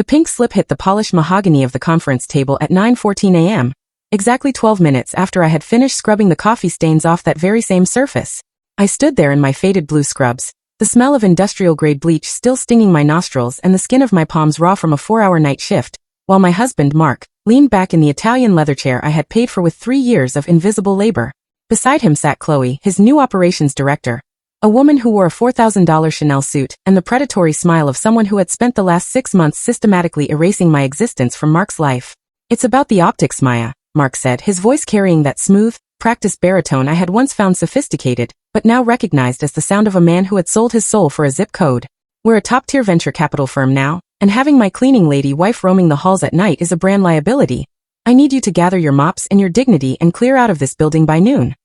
The pink slip hit the polished mahogany of the conference table at 9:14 a.m., exactly 12 minutes after I had finished scrubbing the coffee stains off that very same surface. I stood there in my faded blue scrubs, the smell of industrial-grade bleach still stinging my nostrils and the skin of my palms raw from a 4-hour night shift, while my husband, Mark, leaned back in the Italian leather chair I had paid for with 3 years of invisible labor. Beside him sat Chloe, his new operations director, a woman who wore a $4,000 Chanel suit and the predatory smile of someone who had spent the last 6 months systematically erasing my existence from Mark's life. "It's about the optics, Maya," Mark said, his voice carrying that smooth, practiced baritone I had once found sophisticated, but now recognized as the sound of a man who had sold his soul for a zip code. "We're a top-tier venture capital firm now, and having my cleaning lady wife roaming the halls at night is a brand liability. I need you to gather your mops and your dignity and clear out of this building by noon."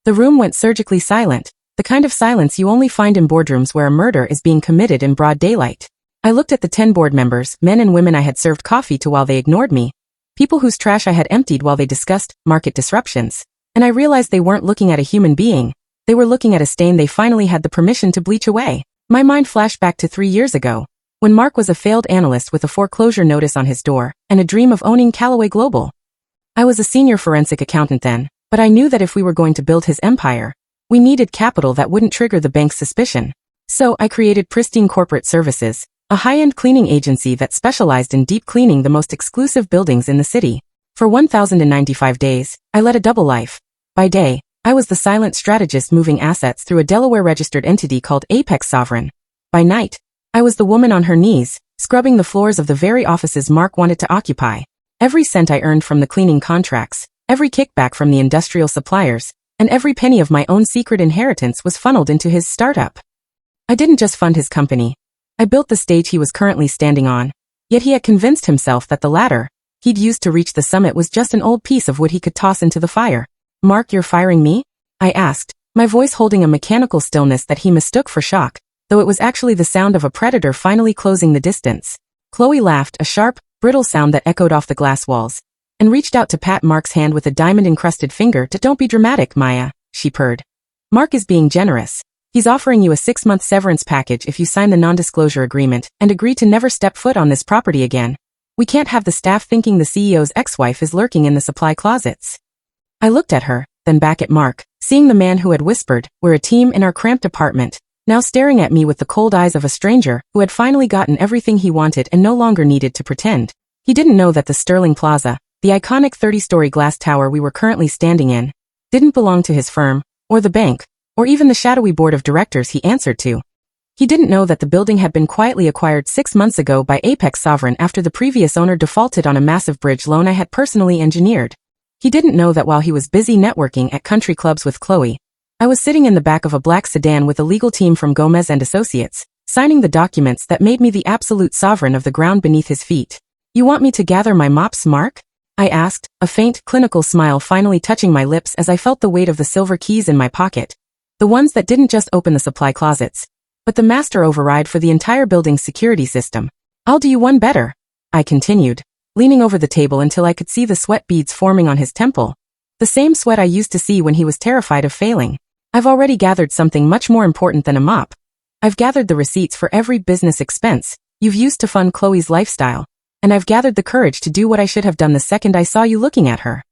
The room went surgically silent, the kind of silence you only find in boardrooms where a murder is being committed in broad daylight. I looked at the 10 board members, men and women I had served coffee to while they ignored me, people whose trash I had emptied while they discussed market disruptions, and I realized they weren't looking at a human being, they were looking at a stain they finally had the permission to bleach away. My mind flashed back to 3 years ago, when Mark was a failed analyst with a foreclosure notice on his door and a dream of owning Callaway Global. I was a senior forensic accountant then, but I knew that if we were going to build his empire, we needed capital that wouldn't trigger the bank's suspicion. So I created Pristine Corporate Services, a high-end cleaning agency that specialized in deep cleaning the most exclusive buildings in the city. For 1,095 days, I led a double life. By day, I was the silent strategist moving assets through a Delaware-registered entity called Apex Sovereign. By night, I was the woman on her knees, scrubbing the floors of the very offices Mark wanted to occupy. Every cent I earned from the cleaning contracts, every kickback from the industrial suppliers, and every penny of my own secret inheritance was funneled into his startup. I didn't just fund his company. I built the stage he was currently standing on, yet he had convinced himself that the ladder he'd used to reach the summit was just an old piece of wood he could toss into the fire. "Mark, you're firing me?" I asked, my voice holding a mechanical stillness that he mistook for shock, though it was actually the sound of a predator finally closing the distance. Chloe laughed, a sharp, brittle sound that echoed off the glass walls, and reached out to pat Mark's hand with a diamond-encrusted finger. "Don't be dramatic, Maya," she purred. "Mark is being generous. He's offering you a 6-month severance package if you sign the non-disclosure agreement and agree to never step foot on this property again. We can't have the staff thinking the CEO's ex-wife is lurking in the supply closets." I looked at her, then back at Mark, seeing the man who had whispered, "We're a team in our cramped apartment," now staring at me with the cold eyes of a stranger who had finally gotten everything he wanted and no longer needed to pretend. He didn't know that the Sterling Plaza, the iconic 30-story glass tower we were currently standing in, didn't belong to his firm, or the bank, or even the shadowy board of directors he answered to. He didn't know that the building had been quietly acquired 6 months ago by Apex Sovereign after the previous owner defaulted on a massive bridge loan I had personally engineered. He didn't know that while he was busy networking at country clubs with Chloe, I was sitting in the back of a black sedan with a legal team from Gomez and Associates, signing the documents that made me the absolute sovereign of the ground beneath his feet. "You want me to gather my mops, Mark?" I asked, a faint, clinical smile finally touching my lips as I felt the weight of the silver keys in my pocket. The ones that didn't just open the supply closets, but the master override for the entire building's security system. "I'll do you one better," I continued, leaning over the table until I could see the sweat beads forming on his temple. The same sweat I used to see when he was terrified of failing. "I've already gathered something much more important than a mop. I've gathered the receipts for every business expense you've used to fund Chloe's lifestyle, and I've gathered the courage to do what I should have done the second I saw you looking at her."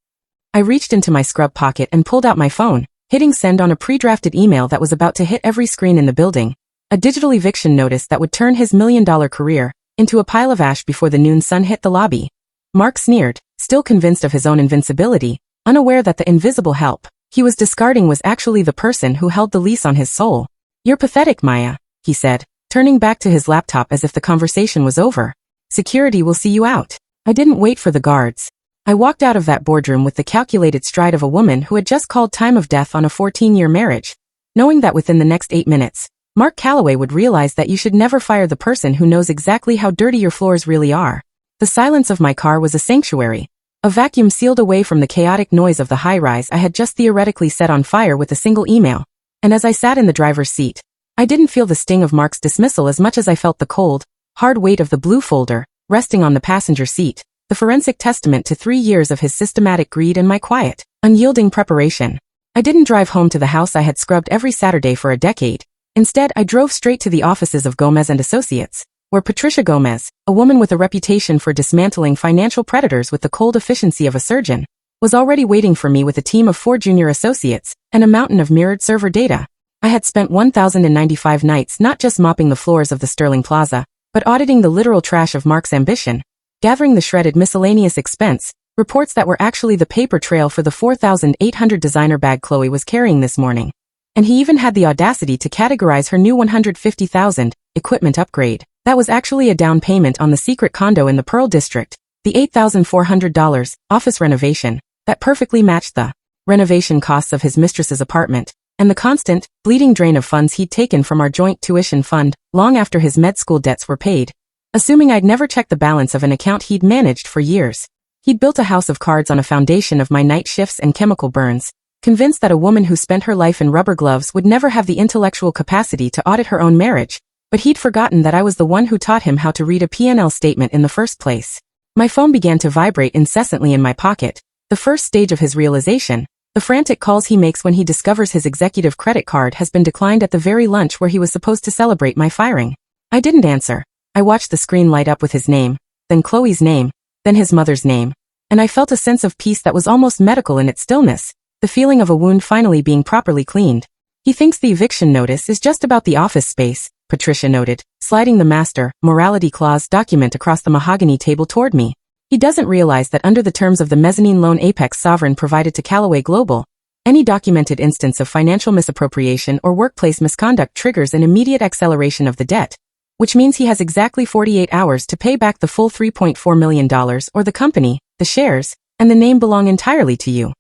I reached into my scrub pocket and pulled out my phone, hitting send on a pre-drafted email that was about to hit every screen in the building, a digital eviction notice that would turn his $1 million career into a pile of ash before the noon sun hit the lobby. Mark sneered, still convinced of his own invincibility, unaware that the invisible help he was discarding was actually the person who held the lease on his soul. "You're pathetic, Maya," he said, turning back to his laptop as if the conversation was over. "Security will see you out." I didn't wait for the guards. I walked out of that boardroom with the calculated stride of a woman who had just called time of death on a 14-year marriage, knowing that within the next 8 minutes, Mark Callaway would realize that you should never fire the person who knows exactly how dirty your floors really are. The silence of my car was a sanctuary, a vacuum sealed away from the chaotic noise of the high-rise I had just theoretically set on fire with a single email. And as I sat in the driver's seat, I didn't feel the sting of Mark's dismissal as much as I felt the cold, hard weight of the blue folder resting on the passenger seat, the forensic testament to 3 years of his systematic greed and my quiet, unyielding preparation. I didn't drive home to the house I had scrubbed every Saturday for a decade. Instead, I drove straight to the offices of Gomez and Associates, where Patricia Gomez, a woman with a reputation for dismantling financial predators with the cold efficiency of a surgeon, was already waiting for me with a team of 4 junior associates and a mountain of mirrored server data. I had spent 1,095 nights not just mopping the floors of the Sterling Plaza, but auditing the literal trash of Mark's ambition, gathering the shredded miscellaneous expense, reports that were actually the paper trail for the 4,800 designer bag Chloe was carrying this morning. And he even had the audacity to categorize her new $150,000 equipment upgrade. That was actually a down payment on the secret condo in the Pearl District, the $8,400 office renovation, that perfectly matched the renovation costs of his mistress's apartment, and the constant, bleeding drain of funds he'd taken from our joint tuition fund long after his med school debts were paid. Assuming I'd never checked the balance of an account he'd managed for years. He'd built a house of cards on a foundation of my night shifts and chemical burns, convinced that a woman who spent her life in rubber gloves would never have the intellectual capacity to audit her own marriage, but he'd forgotten that I was the one who taught him how to read a P&L statement in the first place. My phone began to vibrate incessantly in my pocket, the first stage of his realization, the frantic calls he makes when he discovers his executive credit card has been declined at the very lunch where he was supposed to celebrate my firing. I didn't answer. I watched the screen light up with his name, then Chloe's name, then his mother's name, and I felt a sense of peace that was almost medical in its stillness, the feeling of a wound finally being properly cleaned. He thinks the eviction notice is just about the office space, Patricia noted, sliding the master morality clause document across the mahogany table toward me. He doesn't realize that under the terms of the mezzanine loan Apex Sovereign provided to Callaway Global, any documented instance of financial misappropriation or workplace misconduct triggers an immediate acceleration of the debt, which means he has exactly 48 hours to pay back the full $3.4 million or the company, the shares, and the name belong entirely to you.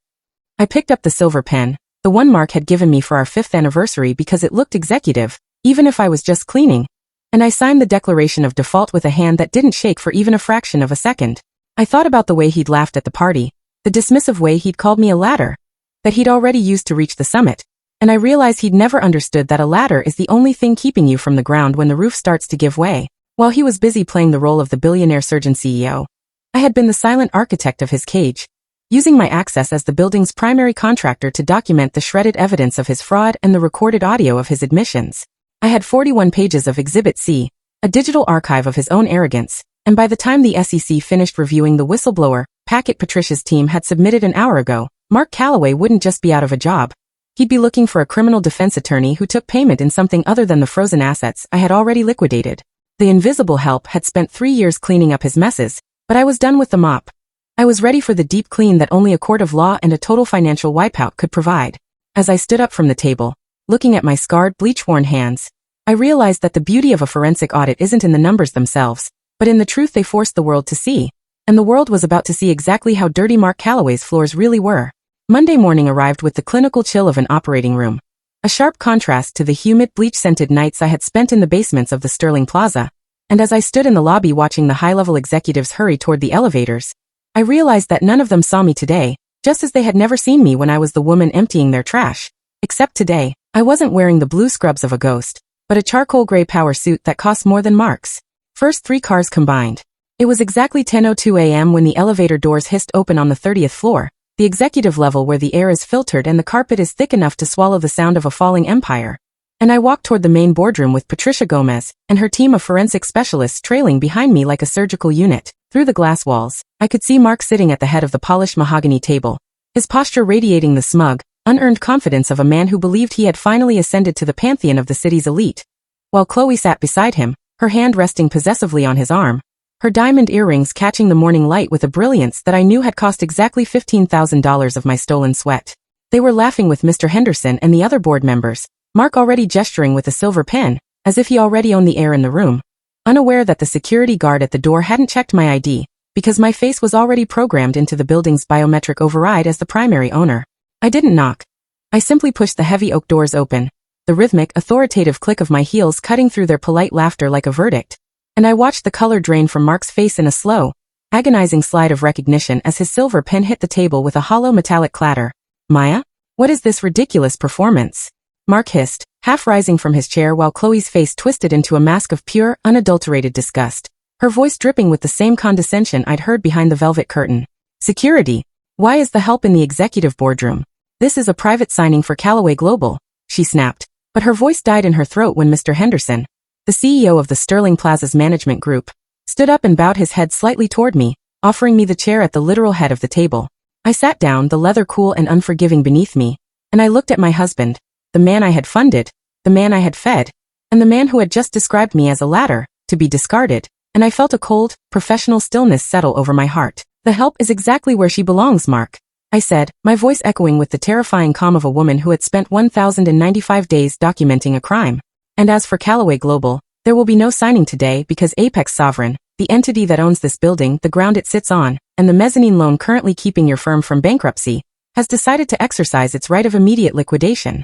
I picked up the silver pen, the one Mark had given me for our 5th anniversary because it looked executive, even if I was just cleaning, and I signed the declaration of default with a hand that didn't shake for even a fraction of a second. I thought about the way he'd laughed at the party, the dismissive way he'd called me a ladder, that he'd already used to reach the summit, and I realized he'd never understood that a ladder is the only thing keeping you from the ground when the roof starts to give way. While he was busy playing the role of the billionaire surgeon CEO, I had been the silent architect of his cage, using my access as the building's primary contractor to document the shredded evidence of his fraud and the recorded audio of his admissions. I had 41 pages of Exhibit C, a digital archive of his own arrogance, and by the time the SEC finished reviewing the whistleblower packet Patricia's team had submitted an hour ago, Mark Callaway wouldn't just be out of a job. He'd be looking for a criminal defense attorney who took payment in something other than the frozen assets I had already liquidated. The invisible help had spent 3 years cleaning up his messes, but I was done with the mop. I was ready for the deep clean that only a court of law and a total financial wipeout could provide. As I stood up from the table, looking at my scarred, bleach-worn hands, I realized that the beauty of a forensic audit isn't in the numbers themselves, but in the truth they forced the world to see. And the world was about to see exactly how dirty Mark Callaway's floors really were. Monday morning arrived with the clinical chill of an operating room, a sharp contrast to the humid, bleach-scented nights I had spent in the basements of the Sterling Plaza. And as I stood in the lobby watching the high-level executives hurry toward the elevators, I realized that none of them saw me today, just as they had never seen me when I was the woman emptying their trash. Except today, I wasn't wearing the blue scrubs of a ghost, but a charcoal gray power suit that cost more than Mark's first 3 cars combined. It was exactly 10:02 a.m. when the elevator doors hissed open on the 30th floor, the executive level where the air is filtered and the carpet is thick enough to swallow the sound of a falling empire. And I walked toward the main boardroom with Patricia Gomez and her team of forensic specialists trailing behind me like a surgical unit. Through the glass walls, I could see Mark sitting at the head of the polished mahogany table, his posture radiating the smug, unearned confidence of a man who believed he had finally ascended to the pantheon of the city's elite. While Chloe sat beside him, her hand resting possessively on his arm, her diamond earrings catching the morning light with a brilliance that I knew had cost exactly $15,000 of my stolen sweat. They were laughing with Mr. Henderson and the other board members, Mark already gesturing with a silver pen, as if he already owned the air in the room, unaware that the security guard at the door hadn't checked my ID, because my face was already programmed into the building's biometric override as the primary owner. I didn't knock. I simply pushed the heavy oak doors open, the rhythmic, authoritative click of my heels cutting through their polite laughter like a verdict, and I watched the color drain from Mark's face in a slow, agonizing slide of recognition as his silver pen hit the table with a hollow metallic clatter. Maya? What is this ridiculous performance? Mark hissed, half rising from his chair while Chloe's face twisted into a mask of pure, unadulterated disgust, her voice dripping with the same condescension I'd heard behind the velvet curtain. Security. Why is the help in the executive boardroom? This is a private signing for Callaway Global, she snapped, but her voice died in her throat when Mr. Henderson, the CEO of the Sterling Plaza's management group, stood up and bowed his head slightly toward me, offering me the chair at the literal head of the table. I sat down, the leather cool and unforgiving beneath me, and I looked at my husband, the man I had funded, the man I had fed, and the man who had just described me as a ladder, to be discarded, and I felt a cold, professional stillness settle over my heart. The help is exactly where she belongs, Mark, I said, my voice echoing with the terrifying calm of a woman who had spent 1,095 days documenting a crime. And as for Callaway Global, there will be no signing today because Apex Sovereign, the entity that owns this building, the ground it sits on, and the mezzanine loan currently keeping your firm from bankruptcy, has decided to exercise its right of immediate liquidation.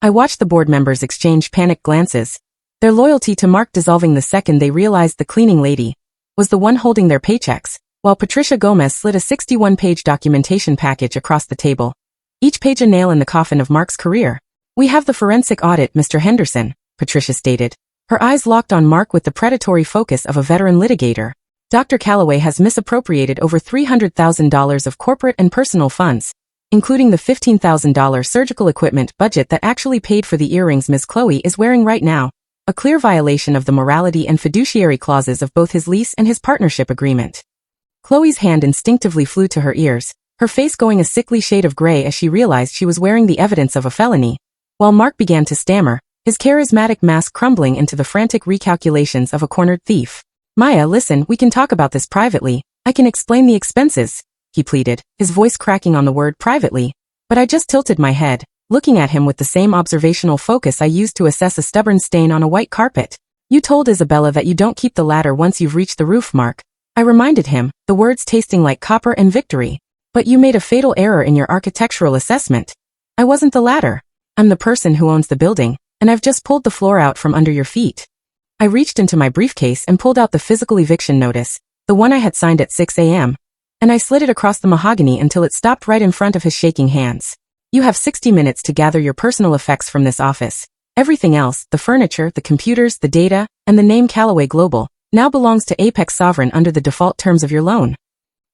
I watched the board members exchange panicked glances, their loyalty to Mark dissolving the second they realized the cleaning lady was the one holding their paychecks, while Patricia Gomez slid a 61-page documentation package across the table, each page a nail in the coffin of Mark's career. We have the forensic audit, Mr. Henderson, Patricia stated, her eyes locked on Mark with the predatory focus of a veteran litigator. Dr. Callaway has misappropriated over $300,000 of corporate and personal funds, including the $15,000 surgical equipment budget that actually paid for the earrings Ms. Chloe is wearing right now, a clear violation of the morality and fiduciary clauses of both his lease and his partnership agreement. Chloe's hand instinctively flew to her ears, her face going a sickly shade of gray as she realized she was wearing the evidence of a felony, while Mark began to stammer, his charismatic mask crumbling into the frantic recalculations of a cornered thief. Maya, listen, we can talk about this privately. I can explain the expenses, he pleaded, his voice cracking on the word privately. But I just tilted my head, looking at him with the same observational focus I used to assess a stubborn stain on a white carpet. You told Isabella that you don't keep the ladder once you've reached the roof, Mark. I reminded him, the words tasting like copper and victory. But you made a fatal error in your architectural assessment. I wasn't the ladder. I'm the person who owns the building, and I've just pulled the floor out from under your feet. I reached into my briefcase and pulled out the physical eviction notice, the one I had signed at 6 a.m., and I slid it across the mahogany until it stopped right in front of his shaking hands. You have 60 minutes to gather your personal effects from this office. Everything else, the furniture, the computers, the data, and the name Callaway Global, now belongs to Apex Sovereign under the default terms of your loan.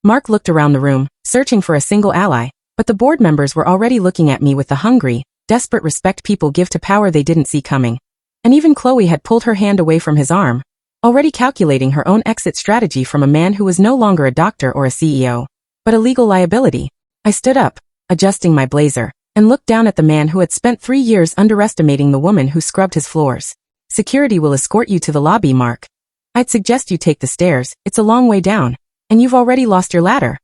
Mark looked around the room, searching for a single ally, but the board members were already looking at me with the hungry, desperate respect people give to power they didn't see coming. And even Chloe had pulled her hand away from his arm, already calculating her own exit strategy from a man who was no longer a doctor or a CEO, but a legal liability. I stood up, adjusting my blazer, and looked down at the man who had spent 3 years underestimating the woman who scrubbed his floors. Security will escort you to the lobby, Mark. I'd suggest you take the stairs, it's a long way down, and you've already lost your ladder.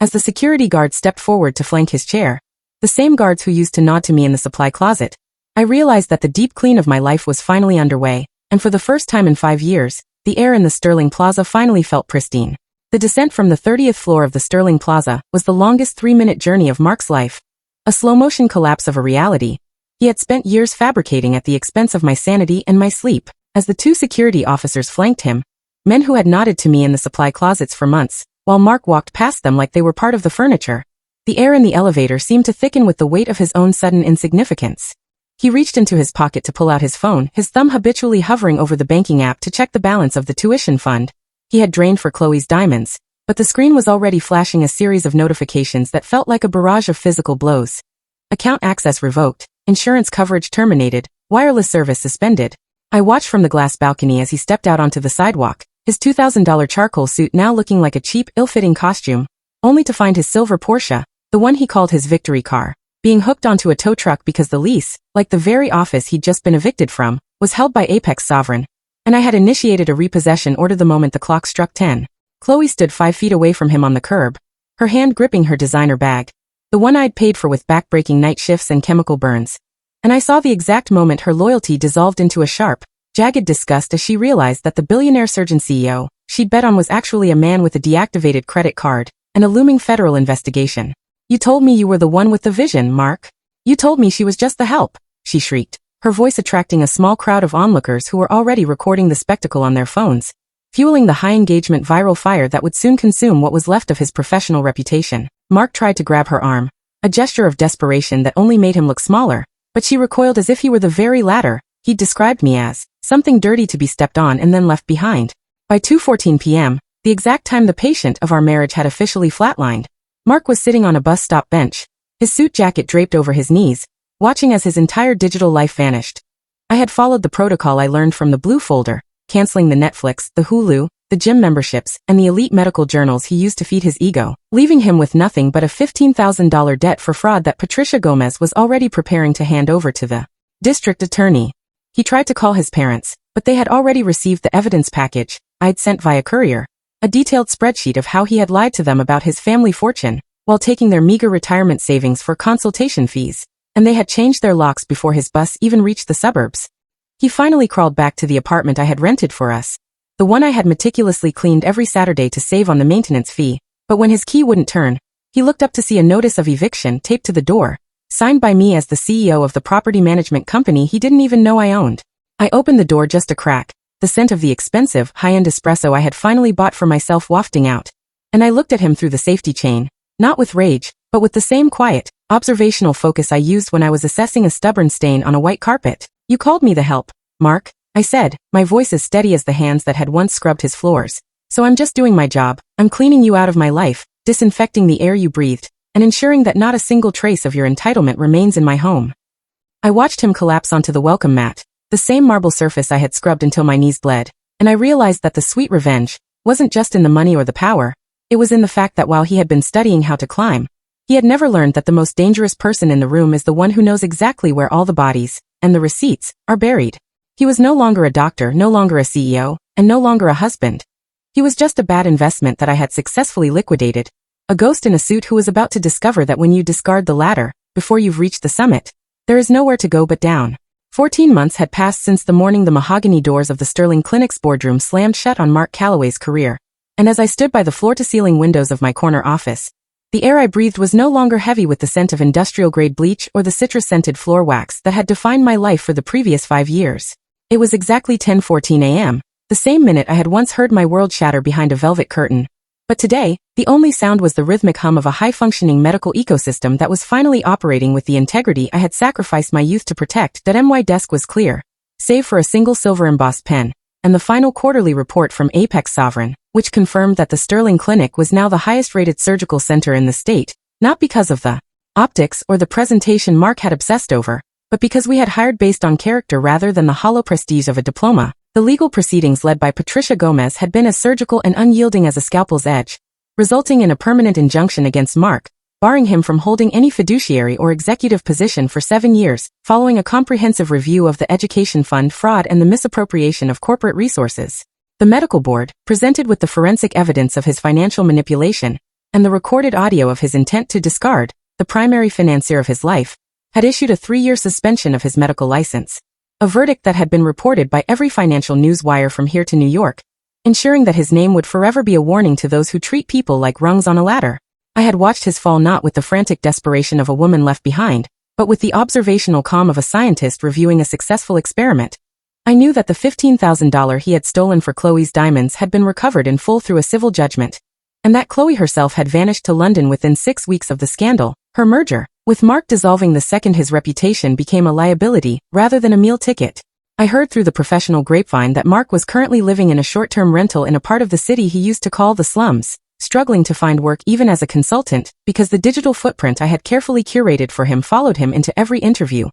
As the security guard stepped forward to flank his chair, the same guards who used to nod to me in the supply closet, I realized that the deep clean of my life was finally underway, and for the first time in 5 years, the air in the Sterling Plaza finally felt pristine. The descent from the 30th floor of the Sterling Plaza was the longest 3-minute journey of Mark's life, a slow-motion collapse of a reality he had spent years fabricating at the expense of my sanity and my sleep. As the 2 security officers flanked him, men who had nodded to me in the supply closets for months, while Mark walked past them like they were part of the furniture, the air in the elevator seemed to thicken with the weight of his own sudden insignificance. He reached into his pocket to pull out his phone, his thumb habitually hovering over the banking app to check the balance of the tuition fund he had drained for Chloe's diamonds, but the screen was already flashing a series of notifications that felt like a barrage of physical blows. Account access revoked, insurance coverage terminated, wireless service suspended. I watched from the glass balcony as he stepped out onto the sidewalk, his $2,000 charcoal suit now looking like a cheap, ill-fitting costume, only to find his silver Porsche, the one he called his victory car, being hooked onto a tow truck because the lease, like the very office he'd just been evicted from, was held by Apex Sovereign, and I had initiated a repossession order the moment the clock struck 10. Chloe stood 5 feet away from him on the curb, her hand gripping her designer bag, the one I'd paid for with back-breaking night shifts and chemical burns. And I saw the exact moment her loyalty dissolved into a sharp, jagged disgust as she realized that the billionaire surgeon CEO she'd bet on was actually a man with a deactivated credit card and a looming federal investigation. You told me you were the one with the vision, Mark. You told me she was just the help, she shrieked, her voice attracting a small crowd of onlookers who were already recording the spectacle on their phones, fueling the high-engagement viral fire that would soon consume what was left of his professional reputation. Mark tried to grab her arm, a gesture of desperation that only made him look smaller, but she recoiled as if he were the very ladder he'd described me as, something dirty to be stepped on and then left behind. By 2:14 p.m., the exact time the patient of our marriage had officially flatlined, Mark was sitting on a bus stop bench, his suit jacket draped over his knees, watching as his entire digital life vanished. I had followed the protocol I learned from the blue folder, canceling the Netflix, the Hulu, the gym memberships, and the elite medical journals he used to feed his ego, leaving him with nothing but a $15,000 debt for fraud that Patricia Gomez was already preparing to hand over to the district attorney. He tried to call his parents, but they had already received the evidence package I'd sent via courier, a detailed spreadsheet of how he had lied to them about his family fortune, while taking their meager retirement savings for consultation fees, and they had changed their locks before his bus even reached the suburbs. He finally crawled back to the apartment I had rented for us, the one I had meticulously cleaned every Saturday to save on the maintenance fee, but when his key wouldn't turn, he looked up to see a notice of eviction taped to the door, signed by me as the CEO of the property management company he didn't even know I owned. I opened the door just a crack, the scent of the expensive, high-end espresso I had finally bought for myself wafting out, and I looked at him through the safety chain, not with rage, but with the same quiet, observational focus I used when I was assessing a stubborn stain on a white carpet. "You called me the help, Mark," I said, my voice as steady as the hands that had once scrubbed his floors. "So I'm just doing my job. I'm cleaning you out of my life, disinfecting the air you breathed, and ensuring that not a single trace of your entitlement remains in my home." I watched him collapse onto the welcome mat, the same marble surface I had scrubbed until my knees bled, and I realized that the sweet revenge wasn't just in the money or the power. It was in the fact that while he had been studying how to climb, he had never learned that the most dangerous person in the room is the one who knows exactly where all the bodies and the receipts are buried. He was no longer a doctor, no longer a CEO, and no longer a husband. He was just a bad investment that I had successfully liquidated, a ghost in a suit who was about to discover that when you discard the ladder, before you've reached the summit, there is nowhere to go but down. 14 months had passed since the morning the mahogany doors of the Sterling Clinic's boardroom slammed shut on Mark Calloway's career, and as I stood by the floor-to-ceiling windows of my corner office, the air I breathed was no longer heavy with the scent of industrial-grade bleach or the citrus-scented floor wax that had defined my life for the previous 5 years. It was exactly 10:14 a.m., the same minute I had once heard my world shatter behind a velvet curtain. But today, the only sound was the rhythmic hum of a high-functioning medical ecosystem that was finally operating with the integrity I had sacrificed my youth to protect. My desk was clear, save for a single silver-embossed pen, and the final quarterly report from Apex Sovereign, which confirmed that the Sterling Clinic was now the highest-rated surgical center in the state, not because of the optics or the presentation Mark had obsessed over, but because we had hired based on character rather than the hollow prestige of a diploma. The legal proceedings led by Patricia Gomez had been as surgical and unyielding as a scalpel's edge, resulting in a permanent injunction against Mark, barring him from holding any fiduciary or executive position for 7 years, following a comprehensive review of the education fund fraud and the misappropriation of corporate resources. The medical board, presented with the forensic evidence of his financial manipulation, and the recorded audio of his intent to discard, the primary financier of his life, had issued a 3-year suspension of his medical license. A verdict that had been reported by every financial news wire from here to New York, ensuring that his name would forever be a warning to those who treat people like rungs on a ladder. I had watched his fall not with the frantic desperation of a woman left behind, but with the observational calm of a scientist reviewing a successful experiment. I knew that the $15,000 he had stolen for Chloe's diamonds had been recovered in full through a civil judgment, and that Chloe herself had vanished to London within 6 weeks of the scandal, her merger. With Mark dissolving the second his reputation became a liability rather than a meal ticket. I heard through the professional grapevine that Mark was currently living in a short-term rental in a part of the city he used to call the slums, struggling to find work even as a consultant because the digital footprint I had carefully curated for him followed him into every interview.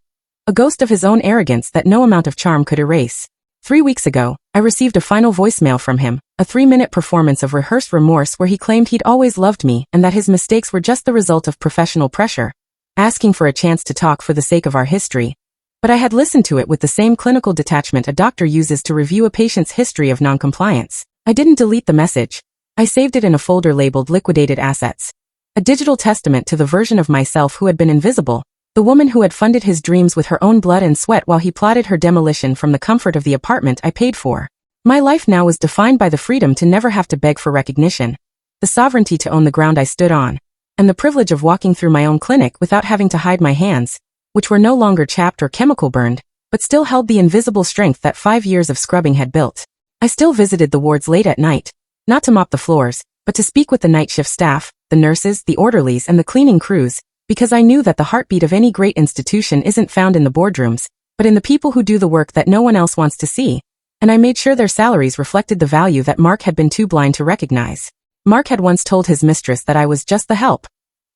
A ghost of his own arrogance that no amount of charm could erase. 3 weeks ago, I received a final voicemail from him, a 3-minute performance of rehearsed remorse where he claimed he'd always loved me and that his mistakes were just the result of professional pressure, asking for a chance to talk for the sake of our history. But I had listened to it with the same clinical detachment a doctor uses to review a patient's history of noncompliance. I didn't delete the message. I saved it in a folder labeled Liquidated Assets. A digital testament to the version of myself who had been invisible, the woman who had funded his dreams with her own blood and sweat while he plotted her demolition from the comfort of the apartment I paid for. My life now was defined by the freedom to never have to beg for recognition, the sovereignty to own the ground I stood on, and the privilege of walking through my own clinic without having to hide my hands, which were no longer chapped or chemical burned, but still held the invisible strength that 5 years of scrubbing had built. I still visited the wards late at night, not to mop the floors, but to speak with the night shift staff, the nurses, the orderlies, and the cleaning crews, because I knew that the heartbeat of any great institution isn't found in the boardrooms, but in the people who do the work that no one else wants to see, and I made sure their salaries reflected the value that Mark had been too blind to recognize. Mark had once told his mistress that I was just the help,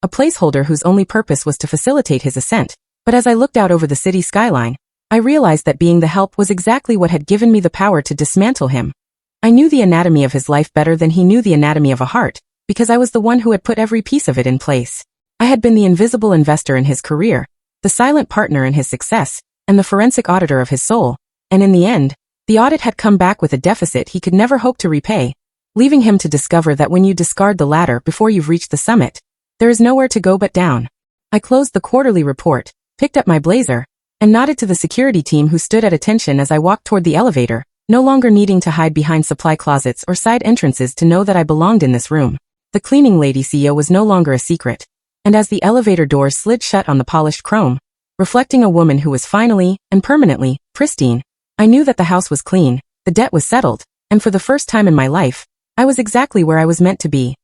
a placeholder whose only purpose was to facilitate his ascent, but as I looked out over the city skyline, I realized that being the help was exactly what had given me the power to dismantle him. I knew the anatomy of his life better than he knew the anatomy of a heart, because I was the one who had put every piece of it in place. I had been the invisible investor in his career, the silent partner in his success, and the forensic auditor of his soul, and in the end, the audit had come back with a deficit he could never hope to repay, leaving him to discover that when you discard the ladder before you've reached the summit, there is nowhere to go but down. I closed the quarterly report, picked up my blazer, and nodded to the security team who stood at attention as I walked toward the elevator, no longer needing to hide behind supply closets or side entrances to know that I belonged in this room. The cleaning lady CEO was no longer a secret, and as the elevator doors slid shut on the polished chrome, reflecting a woman who was finally, and permanently, pristine, I knew that the house was clean, the debt was settled, and for the first time in my life, I was exactly where I was meant to be.